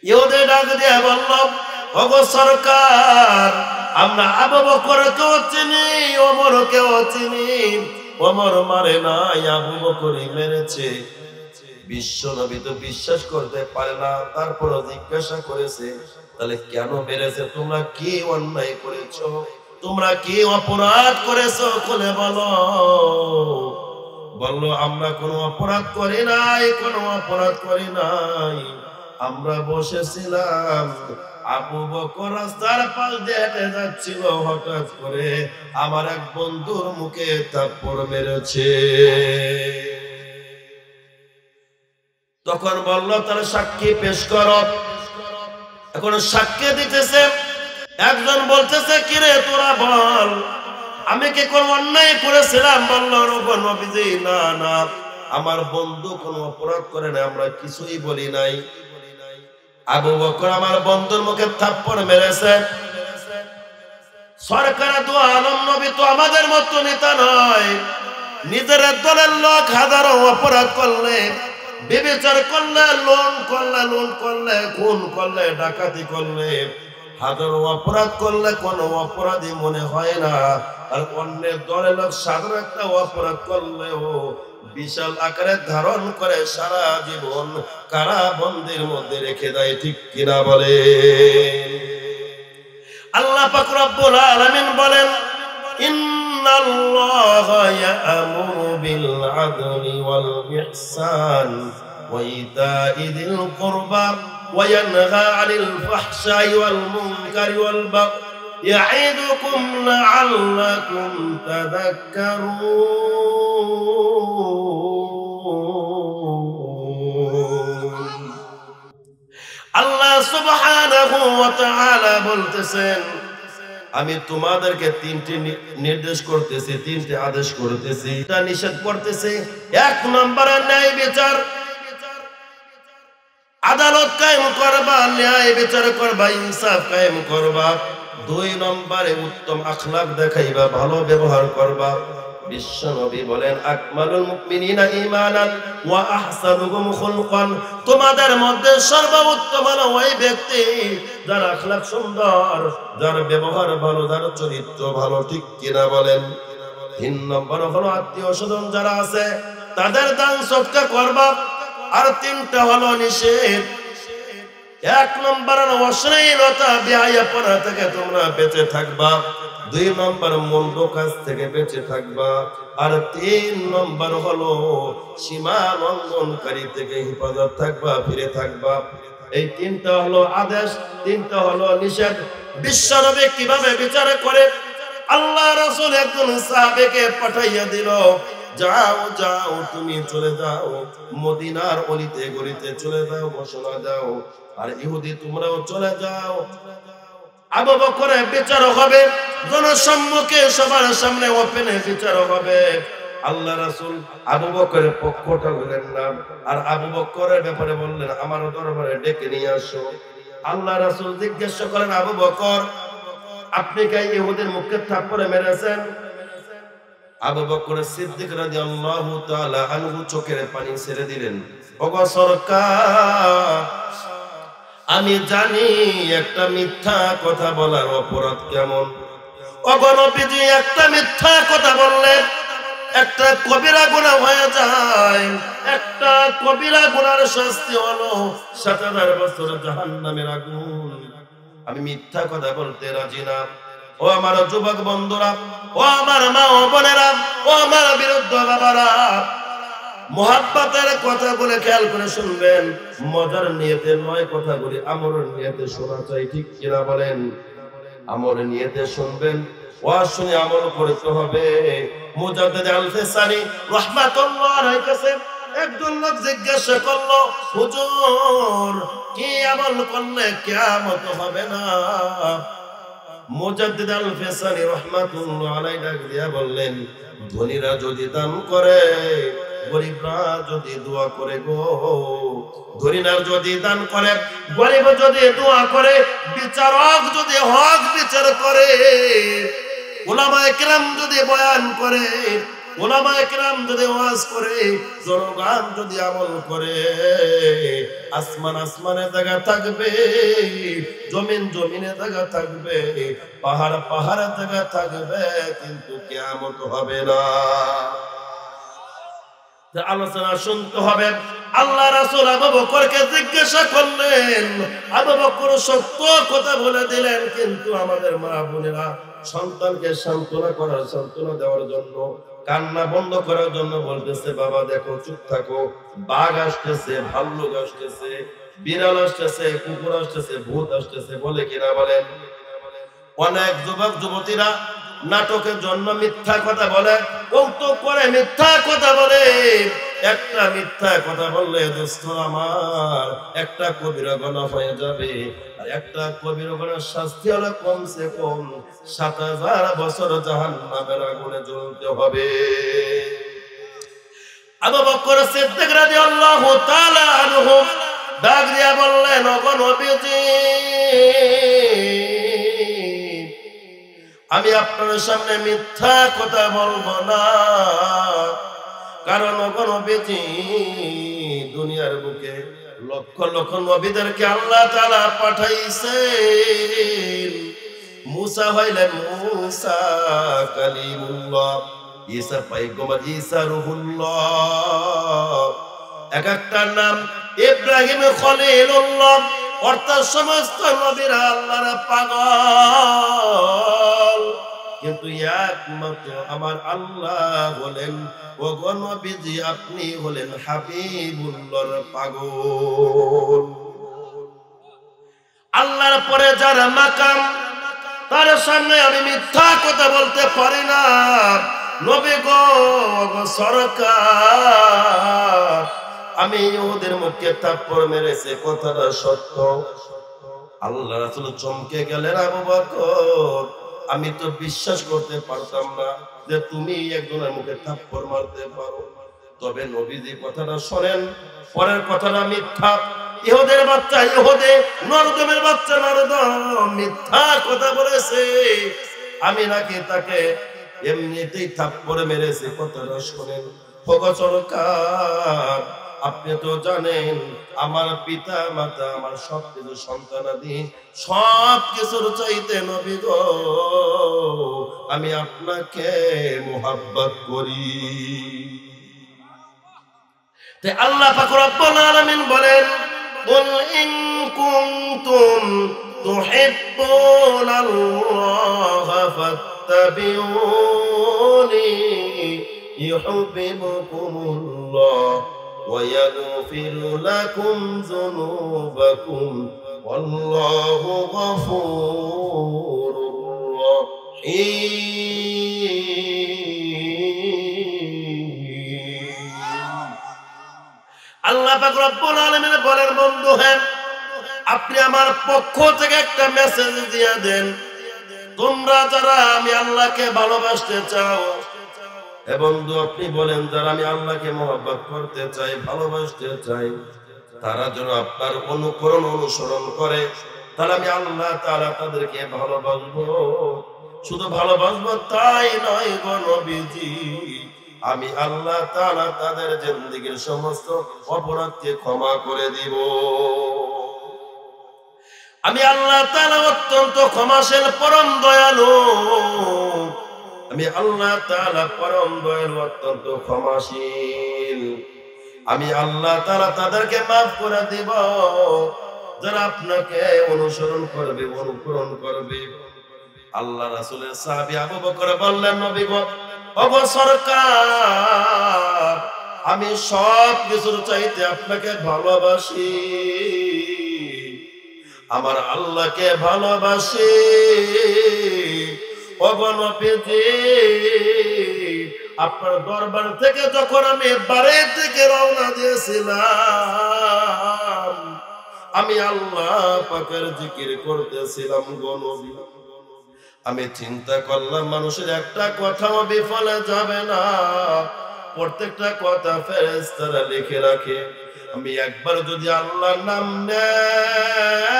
ইহুদি ডাক দিয়ে বলল, ওগো সরকার, আমরা আবু বকরকেও চিনি, ওমরকেও চিনি। ওমর মারে নাই, আবু বকরই মেরেছে। বিশ্ব নবী তো বিশ্বাস করতে পারে না, তারপর জিজ্ঞাসা করেছে, তাহলে কেন মেরেছে? তোমরা কি অন্যায় করেছো? তোমরা কি অপরাধ করেছো? খুলে বলো। বললো, আমরা কোনো অপরাধ করি নাই, কোনো অপরাধ করি নাই। আমরা বসেছিলাম, আবু বকর রাস্তার পাশ দিয়ে হেঁটে যাচ্ছিল, হঠাৎ করে আমার এক বন্ধুর মুখে থাপ্পড় মেরেছে। তখন বলল, তাহলে সাক্ষী পেশ করো। এখন সাক্ষী দিতেছে। একজন বলতেছে, কিরে তোরা বল, আমি কি কোন অন্যায় করেছিলাম? বলল, নবীজি, না না, আমার বন্ধু কোনো অপরাধ করে না, আমরা কিছুই বলি নাই। আবু বকর আমার বন্ধুর মুখে থাপ্পড় মেরেছে। সরকার দু আলম নবী তো আমাদের মতো নেতা নয়। নিজের দলের লোক হাজারো অপরাধ করলে, বিবেচনা করলে, লোন করলে, খুন করলে, ডাকাতি করলে, হাজারো অপরাধ করলে কোনো অপরাধী মনে হয় না। আর অন্যের দলের লোক সাধারণ একটা অপরাধ করলেও বিশাল আকারে ধারণ করে সারা জীবন কারাবন্দির মধ্যে রেখে দেয়। ঠিক কিনা বলে? আল্লাহ পাক রব্বুল আলামিন বলেন, ইন্নাল্লাহা ইয়া'মুরু বিল আদলি ওয়াল ইহসান ওয়া ইতা'i যিল কুরবা ওয়া ইয়ানহা 'আনিল ফাহশা'i ওয়াল মুনকারি ওয়াল বাগই ইয়া'iদুকুম লা'আল্লাকুম তাযাক্কারুন। আল্লাহ সুবহানাহু ওয়া তাআলা বলতেছেন, আমি তোমাদেরকে তিনটি নির্দেশ করতেছি, তিনটি আদেশ করতেছি, এটা নিষেধ করতেছি। এক নম্বরে ন্যায় বিচার, আদালত কায়েম করবা, ন্যায় বিচার করবা, ইনসাফ কায়েম করবা। দুই নম্বরে উত্তম আখলাক দেখাইবা, ভালো ব্যবহার করবা। বিশ্ব নবী বলেন, আকমালুল মুমিনিনা ঈমানান ওয়া আহসানুহুম খুলকান। তোমাদের মধ্যে সর্বোত্তম হলো ওই ব্যক্তি যার আখলাক সুন্দর, যার ব্যবহার ভালো, যার চরিত্র ভালো। ঠিক কিনা বলেন? তিন নম্বর হলো আত্মীয় স্বজন যারা আছে তাদের দান সদকা করবা। আর তিনটা হলো নিষেধ। এক নম্বর হলো অশ্লীলতা, বেহায়াপনা থেকে তোমরা বেঁচে থাকবা। দুই নম্বর মন্দ কাজ থেকে বেঁচে থাকবা। আর তিন নম্বর হলো সীমা লঙ্ঘনকারী থেকে হেফাজত থাকবা, ফিরে থাকবা। এই তিনটা হলো আদেশ, তিনটা হলো নিষেধ। বিশ্ব নবী কিভাবে বিচার করে? আল্লাহ রাসূল একজন সাহাবীকে পাঠাইয়া দিল, যাও যাও, তুমি চলে যাও মদিনার অলিতে গলিতে চলে যাও, ঘোষণা দাও। আর ইহুদি তোমরাও চলে যাও, আবু বকরের বিচার হবে জনসম্মুখে, সবার সামনে ওপেনে বিচার হবে। আল্লাহ রাসূল আবু বকরের পক্ষটা বললেন না, আর আবু বকরের ব্যাপারে বললেন, আমার দরবারে ডেকে নিয়ে আসো। আল্লাহ রাসূল জিজ্ঞাসা করেন, আবু বকর, আপনি কি ইহুদির মুখে থাপ্পড় মেরেছেন? আবু বকর সিদ্দিক রাদিয়াল্লাহু তাআলা আনহু চোখের পানি ছেড়ে দিলেন। ওগো সরকার, আমি জানি একটা মিথ্যা কথা বলার অপরাধ কেমন। ওগো নবীজি, একটা মিথ্যা কথা বললে একটা কবিরা গুনাহ হয়ে যায়। একটা কবিরা গুনার শাস্তি হলো ৭০০০ বছর জাহান্নামের আগুন। আমি মিথ্যা কথা বলতে রাজি না। ও আমার যুবক বন্ধুরা, ও আমার মা ও বোনেরা, ও আমার বিরুদ্ধ বাবারা, মুহাব্বতের কথা বলে খেয়াল করে শুনবেন। মজার নিয়তে নয় কথাগুলি, আমলের নিয়তে শোনা চাই। ঠিক কিনা বলেন? আমলের নিয়তে শুনবেন, ওয়াজ শুনে আমল করতে হবে। মুজাদ্দিদ আল-ফিসানি রাহমাতুল্লাহ আলাইহি কাছে একজন লোক জিজ্ঞাসা করলো, হুজুর, কি আমল করলে কিয়ামত হবে না? মুজাদ্দিদ আল-ফিসানি রাহমাতুল্লাহ আলাইহি ডাক দিয়া বললেন, ধনীরা যদি দান করে, গরিবরা যদি দোয়া করে গো, ধনীরা যদি দান করে, গরিব যদি দোয়া করে, বিচারক যদি হক বিচার করে, উলামায়ে কেরাম যদি বয়ান করে, উলামায়ে কেরাম যদি ওয়াজ করে, জনগণ যদি আমল করে, আসমান আসমানে জায়গা থাকবে, জমিন জমিনে জায়গা থাকবে, পাহাড় পাহাড়ে জায়গা থাকবে, কিন্তু কিয়ামত হবে না। আলোচনা শুনতে হবে। আল্লাহ রাসূল আবু বকরকে জিজ্ঞাসা করলেন, আবু বকর সত্য কথা বলে দিলেন, কিন্তু আমাদের মা বোনেরা সন্তানকে সান্ত্বনা করার, সান্ত্বনা দেওয়ার জন্য, কান্না বন্ধ করার জন্য বলতেছে, বাবা দেখো, চুপ থাকো, বাঘ আসতেছে, ভাল্লুক আসতেছে, বিড়াল আসতেছে, কুকুর আসতেছে, ভূত আসতেছে, বলে কিনা বলেন? অনেক যুবক যুবতীরা নাটকের জন্য মিথ্যা কথা বলে, কৌতুক করে মিথ্যা কথা বলে। একটা মিথ্যা কথা বললে দোস্ত আমার একটা কবিরা গুনাহ হয়ে যাবে, আর একটা কবিরা গুনাহের শাস্তি হলো কমসে কম ৭০০০ বছর জাহান্নামের আগুনে জ্বলতে হবে। আবু বকর সিদ্দিক রাদিয়াল্লাহু তাআলা আনহু ডাক দিয়া বললেন, ওগো নবীজি, আমি আপনার সামনে মিথ্যা কথা বলবো না, কারণ ওগো নবীজি, দুনিয়ার বুকে লক্ষ লক্ষ নবীদেরকে আল্লাহ তাআলা পাঠাইছেন। মুসা হইলেন মুসা কালিমুল্লাহ, ঈসা পয়গম্বর, ঈসা রূহুল্লাহ। এক একটা নাম ইব্রাহিম খলিলুল্লাহ, অর্থাৎ সমস্ত নবীরা আল্লাহর পাগল, কিন্তু একমাত্র আমার আল্লাহ বলেন, ওগো নবীজি, আপনি হলেন হাবিবুল্লাহর পাগল। আল্লাহর পরে যারা মাকাম, তার সামনে আমি মিথ্যা কথা বলতে পারি না। নবী গো, সরকার, আমি ওদের মুখে থাপ্পড় মেরেছে, কথাটা সত্য। আল্লাহ রাসূল চমকে গেলেন, আবু বকর, আমি তো বিশ্বাস করতে পারতাম না যে তুমি একজনের মুখে থাপ্পড় মারতে পারো। তবে নবীজি কথাটা শোনেন, পরের কথাটা মিথ্যা। ইহুদের বাচ্চা ইহুদে, নরদমের বাচ্চা নরদম মিথ্যা কথা বলেছে, আমি নাকি তাকে এমনিতেই থাপ্পড় মেরেছে, কথাটা শোনেন। ওগো সরকার, আপনি তো জানেন আমার পিতা মাতা, আমার সবকিছু সন্তানাদি, সবকিছুর চাইতে নবী গো, আমি আপনাকে মুহাব্বত করি। তে আল্লাহ পাক রব্বুল আলামিন বলেন, কুল ইন কুনতুম তুহিব্বুনাল্লাহ ফাত্তাবিউনি ইউহিব্বুকুমুল্লাহ ওয়া ইয়াগফির লাকুম যুনুবাকুম ওয়াল্লাহু গফুরুর রহিম। আল্লাহ পাক রব্বুল আলামিন বলেন, বন্ধু, হ্যাঁ, আপনি আমার পক্ষ থেকে একটা মেসেজ দিয়ে দেন, তোমরা যারা আমি আল্লাহকে ভালোবাসতে চাও, এবং আপনি বলেন যারা আমি আল্লাহকে মহব্বত করতে চাই, ভালোবাসতে চাই, তারা যেন আপনার অনুকরণ অনুসরণ করে, তাহলে আমি আল্লাহ তাআলা তাদেরকে ভালোবাসবো। শুধু ভালোবাসবো তাই নয় গো নবীজি, আমি আল্লাহ তাআলা তাদের জিন্দেগীর সমস্ত অপরাধকে ক্ষমা করে দিব। আমি আল্লাহ তাআলা অত্যন্ত ক্ষমাশীল, পরম দয়ালু। আমি আল্লাহ তাআলা পরম দয়ালু, অত্যন্ত ক্ষমাশীল। আমি আল্লাহ তাআলা তাদেরকে মাফ করে দিব যারা আপনাকে অনুসরণ করবে, অনুকরণ করবে। আল্লাহ রাসূলের সাহাবী আবু বকর বললেন, নবী গো, ওগো সরকার, আমি সব কিছুর চাইতে আপনাকে ভালোবাসি, আমার আল্লাহকে ভালোবাসি। ওগো নবীজি, আপনার দরবার থেকে যখন আমি বাড়ি থেকে রওনা দিয়েছিলাম, আমি আল্লাহ পাকের জিকির করতেছিলাম গো নবী। আমি চিন্তা করলাম মানুষের একটা কথাও বিফলে যাবে না, প্রত্যেকটা কথা ফেরেশতারা লিখে রাখে। আমি একবার যদি আল্লাহর নাম নেই,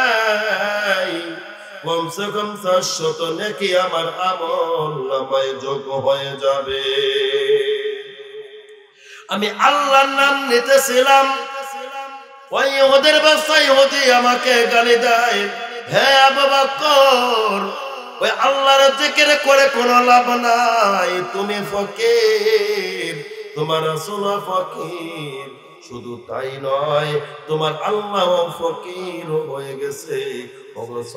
কমসে কম 400 নেকি আমার আমল নামায় যোগ হয়ে যাবে। আমি আল্লাহর নাম নিতেছিলাম, ওই ইহুদির বাচ্চা ইহুদি আমাকে গালি দেয়, হে আবু বকর, ওই আল্লাহর জিকির করে কোনো লাভ নাই, তুমি ফকির, তোমার রাসূল ফকির। শুধু তাই নয়, তোমার আল্লাহ ফকির হয়ে গেছে।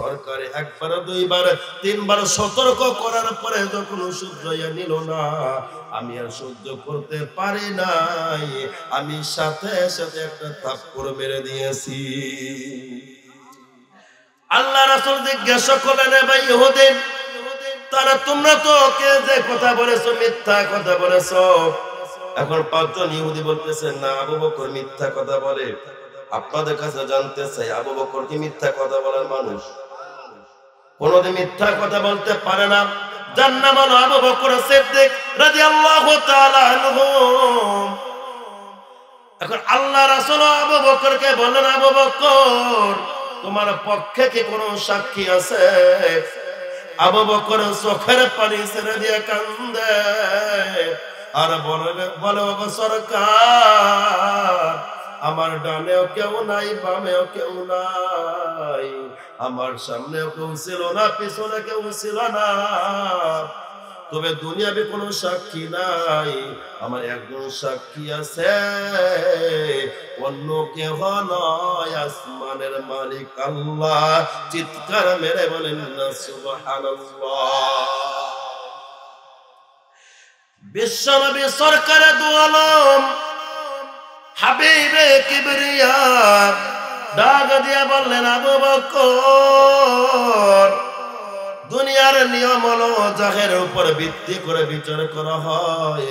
সরকারে একবার দুইবার তিনবার সতর্ক করার পরে যখন শুধরাইয়া নিল না, আমি আর সহ্য করতে পারি নাই, আমি সাথে সাথে একটা থাপ্পড় মেরে দিয়েছি। আল্লাহ রাসূল জিজ্ঞাসা করলেন, ভাই ইহুদি, তারা তোমরা তো কে যে কথা বলেছো, মিথ্যা কথা বলেছো। এখন পাঁচজন ইহুদি বলতেছেন, না, আবু বকর মিথ্যা কথা বলে। আপনাদের কাছে জানতে চাই, আবু বকর কি মিথ্যা কথা বলার মানুষ? কোনদিন মিথ্যা কথা বলতে পারে না। যার নাম হলো আবু বকর সিদ্দিক রাদিয়াল্লাহু তাআলা আনহু। এখন আল্লাহ রাসূল আবু বকরকে বললেন, আবু বকর, তোমার পক্ষে কি কোনো সাক্ষী আছে? আবু বকর চোখের পানি ছেড়ে দিয়ে কান্দে আর বলে, ওগো সরকার, আমার ডানেও কেউ নাই, বামেও কেউ নাই, আমার সামনেও কেউ ছিল না, পিছনে কেউ ছিল না, তবে দুনিয়াবে কোনো সাক্ষী নাই, আমার একজন সাক্ষী আছে, অন্য কেহ নয়, আসমানের মালিক আল্লাহ। চিৎকার মেরে বলেন না সুবহানাল্লাহ। বিশ্বনবী সরকারে দু আলম হাবিবে কিবরিয়া ডাক দিয়া বললেন, আবু বকর, দুনিয়ার নিয়ম হলো জাহের উপর ভিত্তি করে বিচার করা হয়,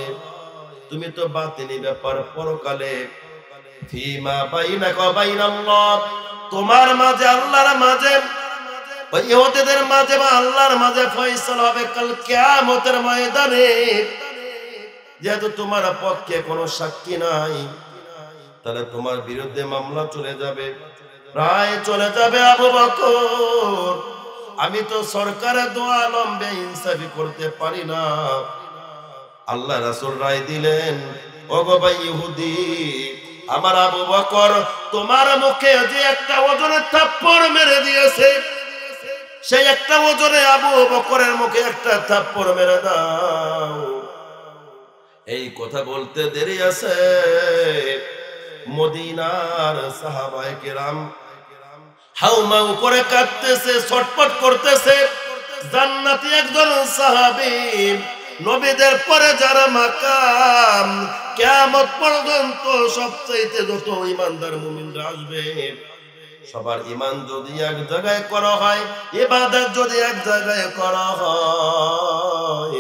তুমি তো বাতিনি ব্যাপার পরকালে, ফিমা বাইনাকা ওয়া বাইনাল্লাহ, তোমার মাঝে আল্লাহর মাঝে, ইহুদিদের মাঝে বা আল্লাহর মাঝে ফয়সালা হবে কাল কিয়ামতের ময়দানে। যেহেতু তোমার পক্ষে কোনো সাক্ষী নাই, তাহলে তোমার বিরুদ্ধে মামলা চলে যাবে, রায় চলে যাবে। আবু বকর, আমি তো সরকারের দু আলম বেইনসাফি করতে পারি না। আল্লাহ রাসূল রায় দিলেন, ওগো ভাই ইহুদি, আমার আবু বকর তোমার মুখে যে একটা ওজনের থাপ্পড় মেরে দিয়েছে, সেই একটা ওজনে আবু বকরের মুখে একটা থাপ্পড় মেরে দাও। এই কথা বলতে দেরি আছে, মদিনার সাহাবায়ে কেরাম হাউমাউ করে কাঁদতেছে, ছটফট করতেছে। জান্নাতি একজন সাহাবী, নবীদের পরে যারা মাকাম কিয়ামত পর্যন্ত সবচেয়ে যত ঈমানদার মুমিনরা আসবে, সবার ঈমান যদি এক জায়গায় করা হয়, ইবাদত যদি এক জায়গায় করা হয়,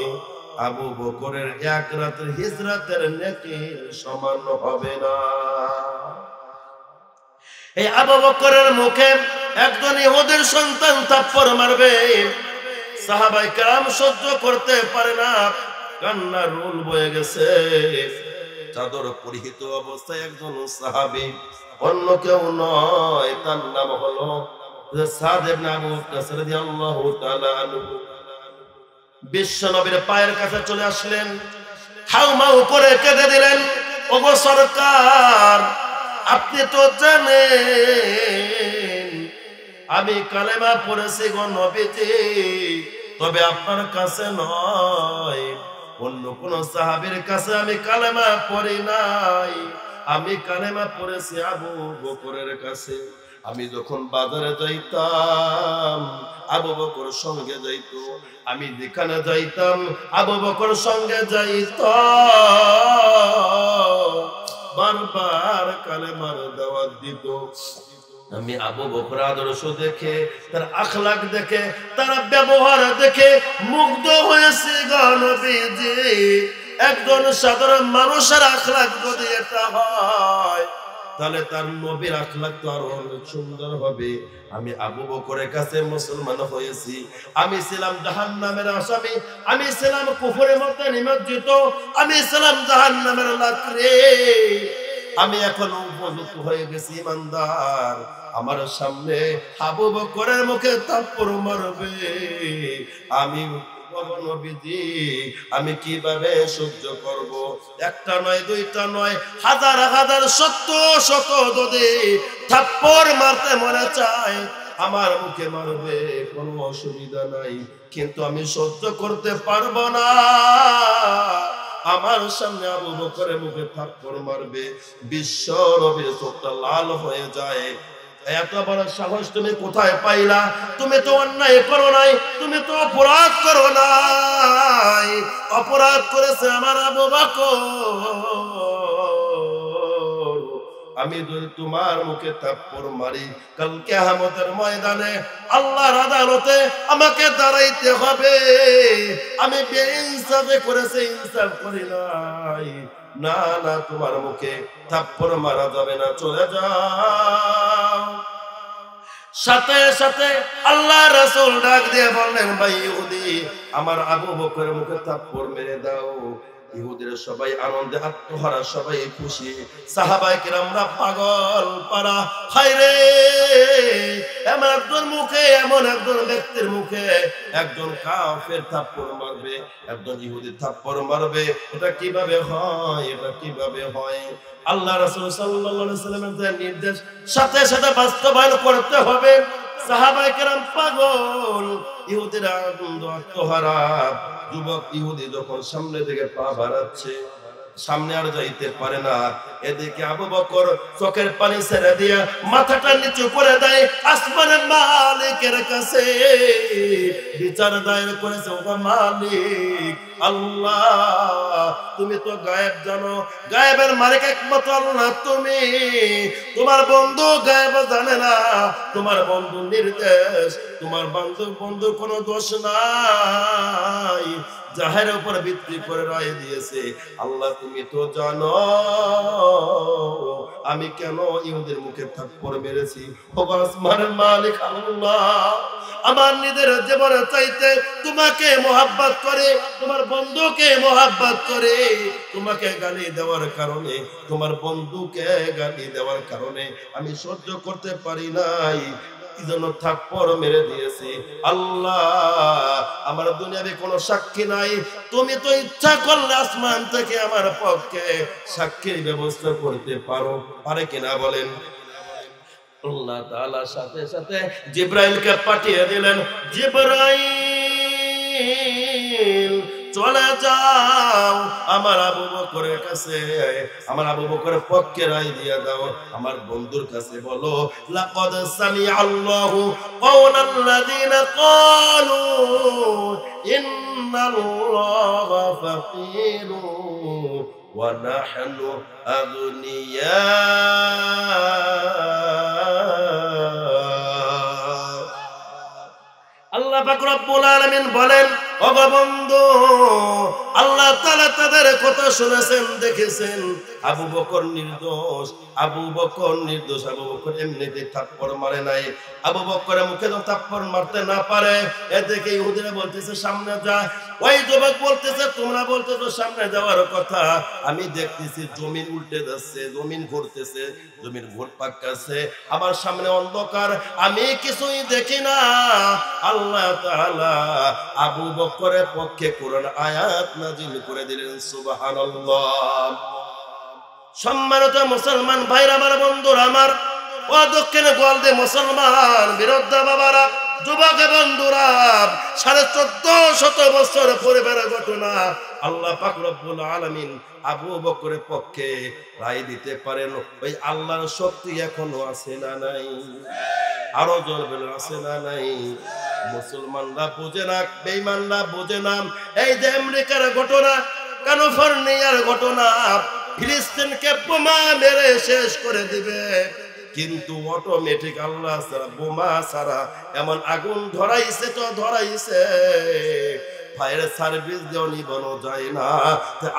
আবু বকরের এক রাতের হিজরতের নেকির সমান হবে না। এই আবু বকরের মুখে একজন ইহুদির সন্তান থাপ্পড় মারবে, সাহাবায়ে কেরাম সহ্য করতে পারে না, কান্নার রুল বয়ে গেছে। চাদর পরিহিত অবস্থায় একজন সাহাবী, অন্য কেউ নয়, তার নাম হলো সাদ ইবনে আবু ওয়াক্কাস রাদিয়াল্লাহু তাআলা আনহু, বিশ্ব নবীর পায়ের কাছে চলে আসলেন, হাউমাউ করে কেঁদে দিলেন, ওগো সরকার, আপনি তো জানেন আমি কালেমা পড়েছি গো নবীজি, তবে আপনার কাছে নয়, অন্য কোন সাহাবীর কাছে আমি কালেমা পড়ি নাই, আমি কালেমা পড়েছি আবু বকরের কাছে। আমি যখন বাজারে যাইতাম আবু বকর সঙ্গে যাইত, আমি যেখানে যাইতাম আবু বকর সঙ্গে যাইত, বারবার কালেমার দাওয়াত দিত। আমি আবু বকর আদর্শ দেখে, তার আখলাক দেখে, তার ব্যবহার দেখে মুগ্ধ হয়েছে গো নবীজি। একজন সাধারণ মানুষের আখলাক যদি এটা হয়, তাহলে তার নবীর আখলাক তো আরো অনেক সুন্দর হবে। আমি আবু বকরের কাছে মুসলমান হয়েছি, আমি ছিলাম জাহান্নামের আসামি, আমি ছিলাম কুফরের মধ্যে নিমজ্জিত, আমি ছিলাম জাহান্নামের লাকড়ি, আমি এখন উপযুক্ত হয়ে গেছি ইমানদার। আমার সামনে আবু বকরের মুখে থাপ্পড় মারবে, আমি নবীজি আমি কিভাবে সহ্য করব? একটা নয় দুইটা নয়, হাজার হাজার শত শত যদি থাপ্পড় মারতে মনে চায় আমার মুখে মারবে, কোনো অসুবিধা নাই, কিন্তু আমি সহ্য করতে পারবো না। আমার সামনে আবু বকরের মুখে থাপ্পড় মারবে, বিশ্ব নবীর চোখটা লাল হয়ে যায়। এত বড় সাহস তুমি কোথায় পাইলা? তুমি তো অন্যায় করো নাই, তুমি তো অপরাধ করো নাই। অপরাধ করেছে আমার আবু বকর। আমি যদি তোমার মুখে থাপ্পড় মারি, কাল কিয়ামতের ময়দানে আল্লাহর আদালতে আমাকে দাঁড়াইতে হবে। আমি বেইনসাফে করেছি, ইনসাফ করি নাই। না না, তোমার মুখে থাপ্পড় মারা যাবে না, চলে যাও। সাথে সাথে আল্লাহ রাসূল ডাক দিয়ে বললেন, ভাই ইহুদি, আমার আবু বকরের মুখে থাপ্পড় মেরে দাও। ইহুদিরা সবাই আনন্দে আত্মহারা, সবাই খুশি। সাহাবায়ে কেরামরা পাগল পারা, হায় রে, এমন একজন মুখে, এমন একজন ব্যক্তির মুখে একজন কাফের থাপ্পড় মারবে, একজন ইহুদি থাপ্পড় মারবে, এটা কিভাবে হয়? এটা কিভাবে হয়? আল্লাহ রাসূল সাল্লাল্লাহু আলাইহি ওয়াসাল্লামের নির্দেশ সাথে সাথে বাস্তবায়ন করতে হবে। সাহাবায়ে কেরাম পাগল, ইহুদিরা আত্মহারা। যুবক ইহুদি যখন সামনে থেকে পা বাড়াচ্ছে, সামনে আর যাইতে পারে না। এদিকে আবু বকর চোখের পানি ছেড়ে দিয়ে মাথাটা নিচু করে দেয় আসমানের মালিকের কাছে, বিচার দায়ের করেছে, ও মালিক আল্লাহ, তুমি তো গায়েব জানো, গায়েবের মালিক একমাত্র আল্লাহ তুমি। তোমার বন্ধু গায়েব জানে না, তোমার বন্ধু নির্দেশ, তোমার বন্ধুর কোনো দোষ নাই, জাহের উপর ভিত্তি করে রায় দিয়েছে। আল্লাহ তুমি তো জানো আমি কেন ইহুদের মুখে থাপ্পড় মেরেছি। ও আসমানের মালিক আল্লাহ, আমার নিজের জীবনের চাইতে তোমাকে মোহাব্বত করে, তোমার বন্ধুকে মোহাব্বত করে, তোমাকে গালি দেওয়ার কারণে, তোমার বন্ধুকে গালি দেওয়ার কারণে আমি সহ্য করতে পারি নাই, জন্য থাপ্পড় মেরে দিয়েছি। আল্লাহ, আমার দুনিয়াতে কোনো সাক্ষী নাই, তুমি তো ইচ্ছা করলে আসমান থেকে আমার পক্ষে সাক্ষীর ব্যবস্থা করতে পারো, পারে কিনা বলেন? আল্লাহ তাআলা সাথে সাথে জিবরাইলকে পাঠিয়ে দিলেন, জিবরাইল চলে যাও আমার আবু বকরের কাছে, আমার আবু বকরের পক্ষে রায় দিয়ে দাও, আমার বন্ধুর কাছে বলো, লাকাদ সামিআল্লাহু কাওলাল্লাযিনা ক্বালু ইন্নাল্লাহা ফাকীরুন ওয়া নাহনু আগনিয়া। আল্লাহ পাক রব্বুল আলামিন বলেন, ও বন্ধু, আল্লাহ তাআলা তাদের কথা শুনেছেন, দেখেছেন। আবু বকর নির্দোষ, আবু বকর নির্দোষ, আবু বকর এমনিতে থাপ্পড় মারে নাই। আবু বকরের মুখে তো থাপ্পড় মারতে না পারে, এদিকে ইহুদিরা বলতেছে সামনে যা, ওই যুবক বলতেছে তোমরা বলতেছো সামনে যাওয়ার কথা, আমি দেখতেছি জমিন উল্টে যাচ্ছে, জমিন ঘুরতেছে, জমিন ঘুরপাক খাচ্ছে, আমার সামনে অন্ধকার, আমি কিছুই দেখি না। আল্লাহ তাআলা আবু বকরের পক্ষে কোরআন আয়াত নাযিল করে দিলেন, সুবহানাল্লাহ। সম্মানিত মুসলমান ভাইরা, আমার বন্ধুরা, আমার ও দক্ষিণে গোয়ালদে মুসলমান বিরোধা বাবারা, যুবক বন্ধুরা, 1450 বছর পূর্বের ঘটনা। আল্লাহ পাক রব্বুল আলামিন আবু বকরের পক্ষে রায় দিতে পারেন, ওই আল্লাহর শক্তি এখনো আছে না নাই? আরো জোর বলে, আছে না নাই? মুসলমানরা বোঝে না, বেঈমানরা বোঝে না। এই যে আমেরিকার ঘটনা, ক্যালিফোর্নিয়ার ঘটনা, ফিলিস্তিনকে বোমা মেরে শেষ করে দিবে, কিন্তু অটোমেটিক আল্লাহ ছাড়া, বোমা ছাড়া এমন আগুন ধরাইছে তো ধরাইছে, ফায়ার সার্ভিস দিয়েও নিবানো যায় না।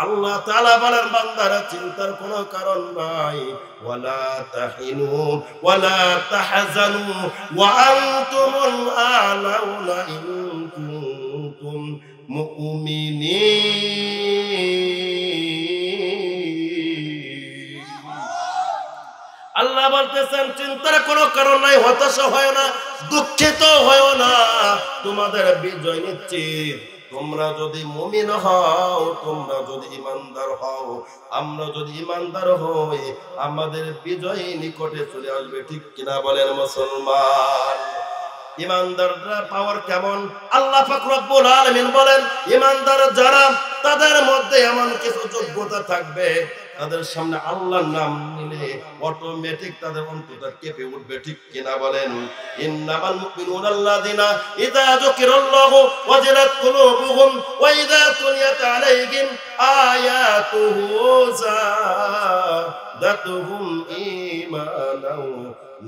আল্লাহ তাআলা বলেন, বান্দারা চিন্তার কোনো কারণ নাই, ওয়ালা তাহিনু ওয়ালা তাহজানু ওয়া আনতুমুল আ'লাউনা ইন কুনতুম মুমিনিন। আল্লাহ বলতেছেন, চিন্তার কোনো কারণ নাই, হতাশা হয় না, দুঃখিত হয় না, তোমাদের বিজয় নিশ্চিত। তোমরা যদি মুমিন হও, তোমরা যদি ইমানদার হও, আমরা যদি ইমানদার হই, আমাদের বিজয় নিকটে চলে আসবে। ঠিক কিনা বলেন মুসলমান? ইমানদাররা পাওয়ার কেমন? আল্লাহ পাক রব্বুল আলামিন বলেন, ইমানদার যারা, তাদের মধ্যে এমন কিছু যোগ্যতা থাকবে, তাদের সামনে আল্লাহর নাম নিলে অটোমেটিক তাদের অন্তরটা কেঁপে উঠবে। ঠিক কিনা বলেন? ইন্নামাল মুমিনুনা আল্লাযিনা ইযা যুকিরাল্লাহু ওয়াজিলাত কুলুবুহুম ওয়া ইযা তুলিয়াত আলাইহিম আয়াতুহু যাদাতুহুম ঈমানাও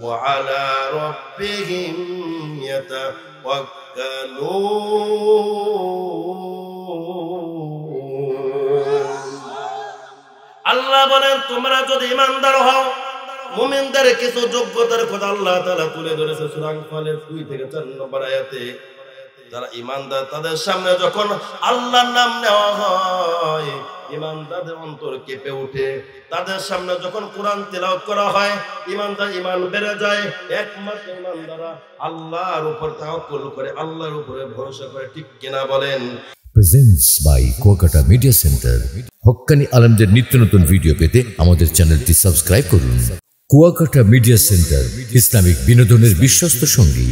ওয়া আলা রাব্বিহিম ইয়াতাওয়াক্কালুন। আল্লাহ বলেন, তোমরা যদি ইমানদার হও, মুমিনদের কিছু যোগ্যতার কথা আল্লাহ তাআলা তুলে ধরেছে সূরা আনফালের 2 থেকে 4 নম্বর আয়াতে। যারা ইমানদার, তাদের সামনে যখন আল্লাহর নাম নেওয়া হয়, ইমানদারদের অন্তর কেঁপে ওঠে। তাদের সামনে যখন কোরআন তেলাওয়াত করা হয়, ইমানদার ইমান বেড়ে যায়। একমাত্র ইমানদাররা আল্লাহর উপর তাওয়াক্কুল করে, আল্লাহর উপরে ভরসা করে। ঠিক কিনা বলেন? Presents by Kuakata media centre. হক্কানি আলেমদের নিত্য নতুন ভিডিও পেতে আমাদের চ্যানেলটি সাবস্ক্রাইব করুন। কুয়াকাটা মিডিয়া সেন্টার, ইসলামিক বিনোদনের বিশ্বস্ত সঙ্গী।